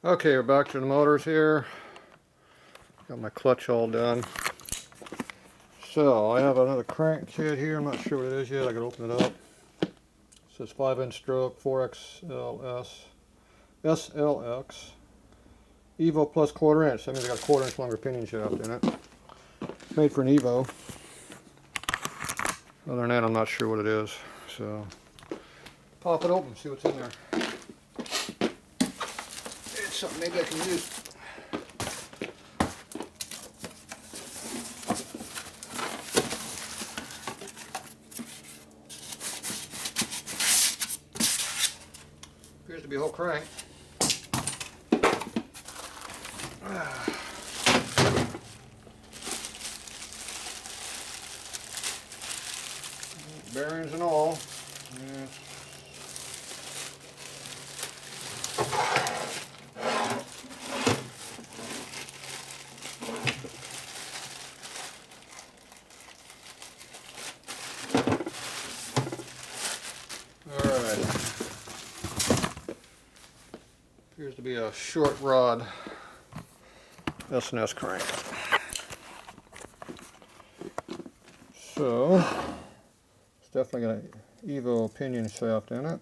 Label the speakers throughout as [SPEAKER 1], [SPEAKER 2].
[SPEAKER 1] Okay, we're back to the motors here. Got my clutch all done. So I have another crank kit here. I'm not sure what it is yet. I gotta open it up. It says 5-inch stroke, 4XLS, SLX, Evo plus 1/4 inch. That means I got a 1/4 inch longer pinion shaft in it. Made for an Evo. Other than that, I'm not sure what it is. So pop it open, see what's in there. It's something maybe I can use. Appears to be a whole crank. Bearings and all. Yeah. Alright. Appears to be a short rod S&S crank. So it's definitely got an Evo pinion shaft in it.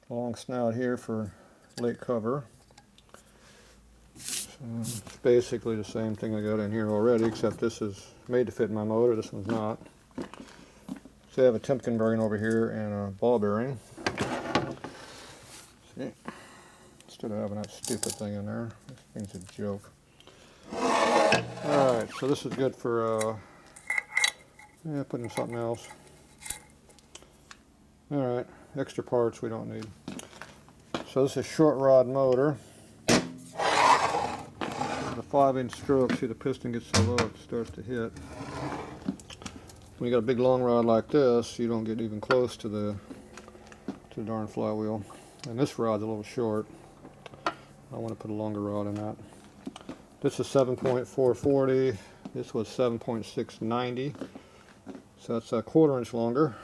[SPEAKER 1] Long snout here for lake cover. So it's basically the same thing I got in here already, except this is made to fit in my motor. This one's not. So I have a Timken bearing over here and a ball bearing. See? Instead of having that stupid thing in there, this thing's a joke. Alright, so this is good for putting something else. Alright, extra parts we don't need. So this is a short rod motor. The 5-inch stroke, see the piston gets so low it starts to hit. When you got a big long rod like this, you don't get even close to the darn flywheel. And this rod's a little short. I want to put a longer rod in that. This is 7.440. This was 7.690. So that's a 1/4 inch longer.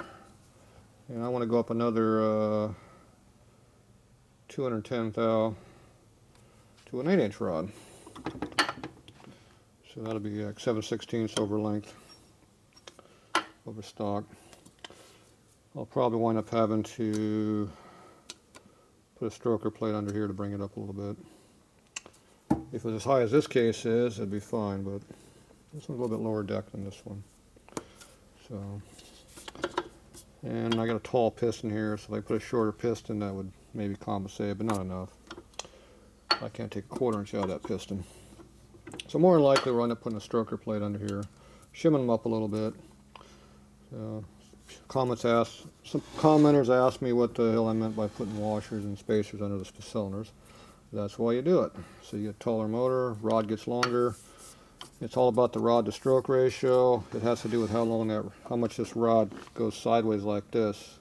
[SPEAKER 1] And I want to go up another 210 thou to an 8-inch rod. So that'll be like 7/16 over length, over stock. I'll probably wind up having to put a stroker plate under here to bring it up a little bit. If it's as high as this case is, it'd be fine, but this one's a little bit lower deck than this one. So, and I got a tall piston here, so if I put a shorter piston, that would maybe compensate, but not enough. I can't take a 1/4 inch out of that piston. So more than likely we'll end up putting a stroker plate under here, shimming them up a little bit. Some commenters asked me what the hell I meant by putting washers and spacers under the cylinders. That's why you do it. So you get a taller motor, rod gets longer. It's all about the rod to stroke ratio. It has to do with how much this rod goes sideways like this.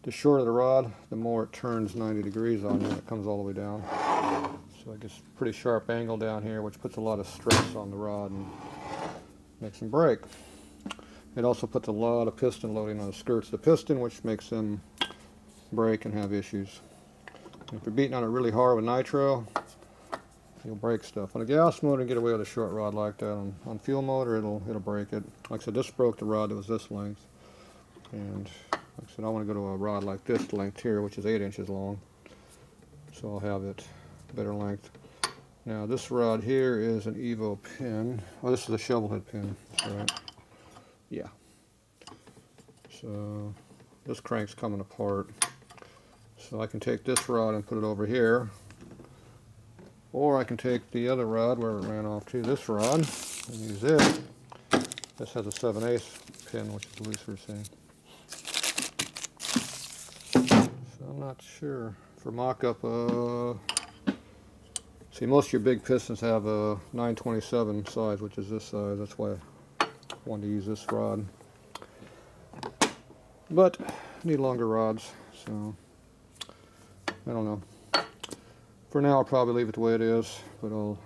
[SPEAKER 1] The shorter the rod, the more it turns 90 degrees on you and it comes all the way down. So it gets a pretty sharp angle down here, which puts a lot of stress on the rod and makes them break. It also puts a lot of piston loading on the skirts of the piston, which makes them break and have issues. And if you're beating on it really hard with nitro, you'll break stuff. On a gas motor, you get away with a short rod like that. On fuel motor, it'll break it. Like I said, this broke the rod that was this length. And like I said, I want to go to a rod like this length here, which is 8 inches long. So I'll have it better length. Now this rod here is an Evo pin. Oh, this is a shovel head pin. That's right. Yeah. So this crank's coming apart. So I can take this rod and put it over here. Or I can take the other rod where it ran off to, this rod, and use it. This has a 7/8 pin, which is looser, see. So I'm not sure. For mock-up, see, most of your big pistons have a 927 size, which is this size. That's why I wanted to use this rod. But I need longer rods, so I don't know. For now, I'll probably leave it the way it is, but I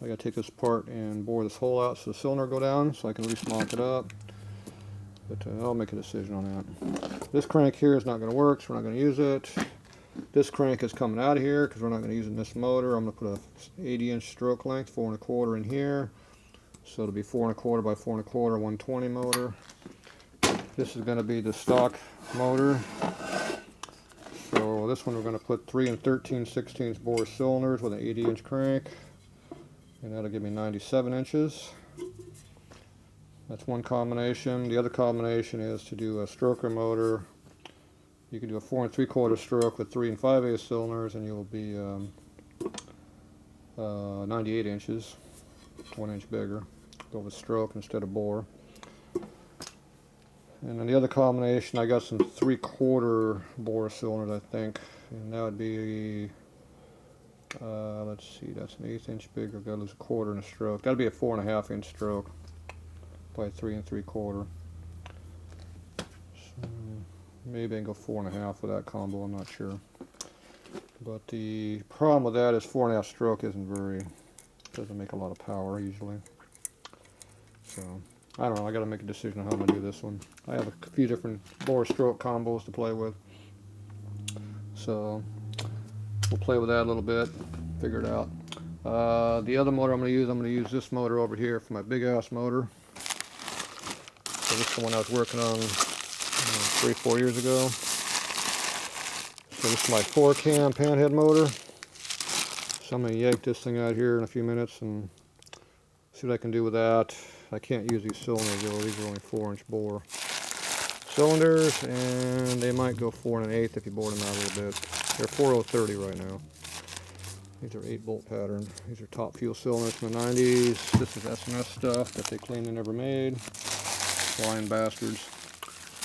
[SPEAKER 1] gotta take this apart and bore this hole out so the cylinder will go down, so I can at least mount it up. But I'll make a decision on that. This crank here is not going to work, so we're not going to use it. This crank is coming out of here because we're not going to use it in this motor. I'm going to put a 80-inch stroke length, 4 1/4 in here. So it'll be 4 1/4 by 4 1/4, 120 motor. This is going to be the stock motor. So this one we're going to put 3 13/16 bore cylinders with an 80-inch crank. And that'll give me 97 inches. That's one combination. The other combination is to do a stroker motor. You can do a 4 3/4 stroke with 3 5/8 cylinders, and you'll be 98 inches, 1 inch bigger. Go with stroke instead of bore. And then the other combination, I got some 3/4 bore cylinders, I think, and that would be, let's see, that's an 1/8 inch bigger. Got to lose a quarter in a stroke. That'd be a 4 1/2 inch stroke by 3 3/4. Maybe I can go 4 1/2 with that combo, I'm not sure. But the problem with that is 4 1/2 stroke doesn't make a lot of power usually. So, I don't know, I gotta make a decision on how I'm gonna do this one. I have a few different bore stroke combos to play with. So, we'll play with that a little bit, figure it out. The other motor I'm gonna use this motor over here for my big ass motor. So this is the one I was working on 3 or 4 years ago. So this is my 4-cam panhead motor. So I'm going to yank this thing out here in a few minutes and see what I can do with that. I can't use these cylinders though. These are only 4-inch bore cylinders, and they might go 4 1/8 if you bore them out a little bit. They're 4030 right now. These are 8-bolt pattern. These are top fuel cylinders from the 90s. This is S&S stuff that they claim they never made. Flying bastards.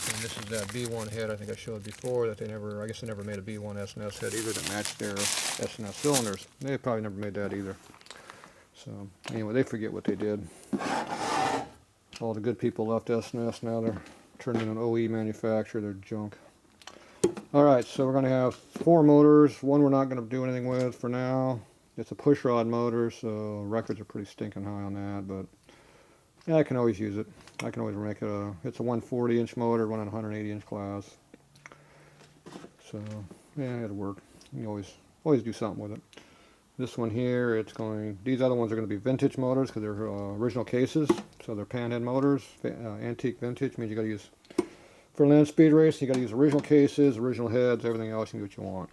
[SPEAKER 1] And this is that B1 head I think I showed before that I guess they never made a B1 S&S head either that matched their S&S cylinders. They probably never made that either. So anyway, they forget what they did. All the good people left S&S, now they're turning into an OE manufacturer, they're junk. Alright, so we're going to have 4 motors. One we're not going to do anything with for now. It's a push rod motor, so records are pretty stinking high on that, but yeah, I can always use it. I can always make it it's a 140-inch motor, running 180-inch class. So, yeah, it'll work. You can always do something with it. This one here, these other ones are going to be vintage motors because they're original cases. So they're panhead motors. Antique vintage means you got to use, for land speed race, you got to use original cases, original heads, everything else, you can do what you want.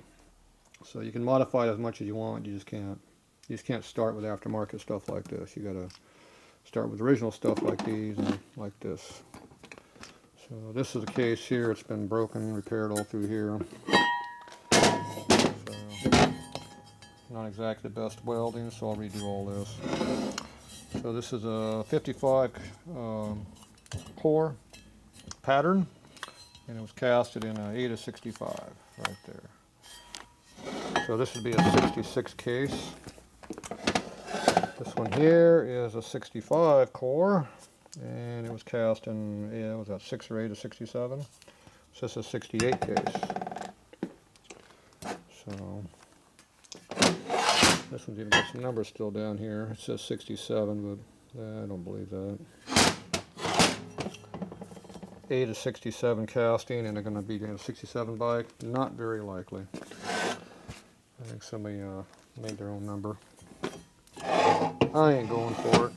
[SPEAKER 1] So you can modify it as much as you want, you just can't start with aftermarket stuff like this. You got to start with original stuff like these and like this. So this is the case here. It's been broken, repaired all through here. So not exactly the best welding, so I'll redo all this. So this is a 55 core pattern, and it was casted in a 8/65 right there. So this would be a 66 case. This one here is a 65 core, and it was cast in, yeah, was that 6 or 8/67? So this is a 68 case. So this one's even got some numbers still down here. It says 67, but I don't believe that. 8/67 casting, and they're going to be doing a 67 bike. Not very likely. I think somebody made their own number. I ain't going for it.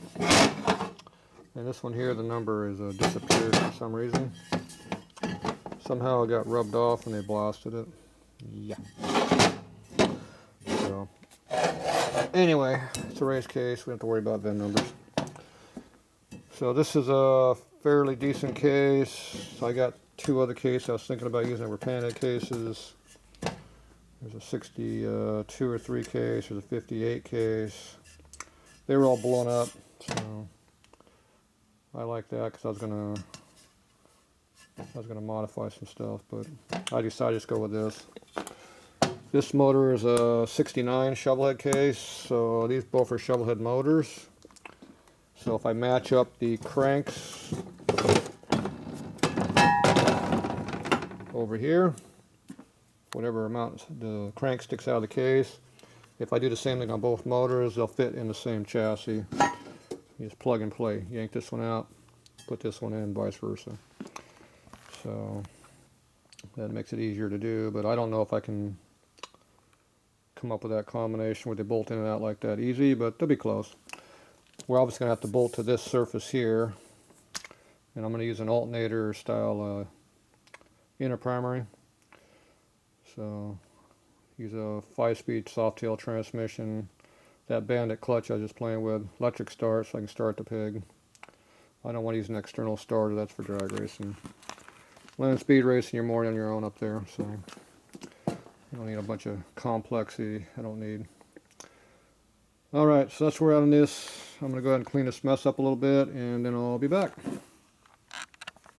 [SPEAKER 1] And this one here, the number is disappeared for some reason. Somehow it got rubbed off and they blasted it. Yeah. So, anyway, it's a race case. We don't have to worry about VIN numbers. So this is a fairly decent case. So I got 2 other cases I was thinking about using. They were panhead cases. There's a 62 or 3 case. There's a 58 case. They were all blown up, so I like that because I was gonna modify some stuff, but I decided to just go with this. This motor is a 69 shovelhead case, so these both are shovelhead motors. So if I match up the cranks over here, whatever amount the crank sticks out of the case, if I do the same thing on both motors, they'll fit in the same chassis. You just plug and play. Yank this one out, put this one in, vice versa. So that makes it easier to do, but I don't know if I can come up with that combination where they bolt in and out like that easy, but they'll be close. We're obviously going to have to bolt to this surface here, and I'm going to use an alternator style inner primary. So use a 5-speed soft tail transmission. That bandit clutch I was just playing with, electric start, so I can start the pig. I don't want to use an external starter, that's for drag racing. Land speed racing, you're more on your own up there, so you don't need a bunch of complexity I don't need. Alright, so that's where we're at on this. I'm going to go ahead and clean this mess up a little bit, and then I'll be back.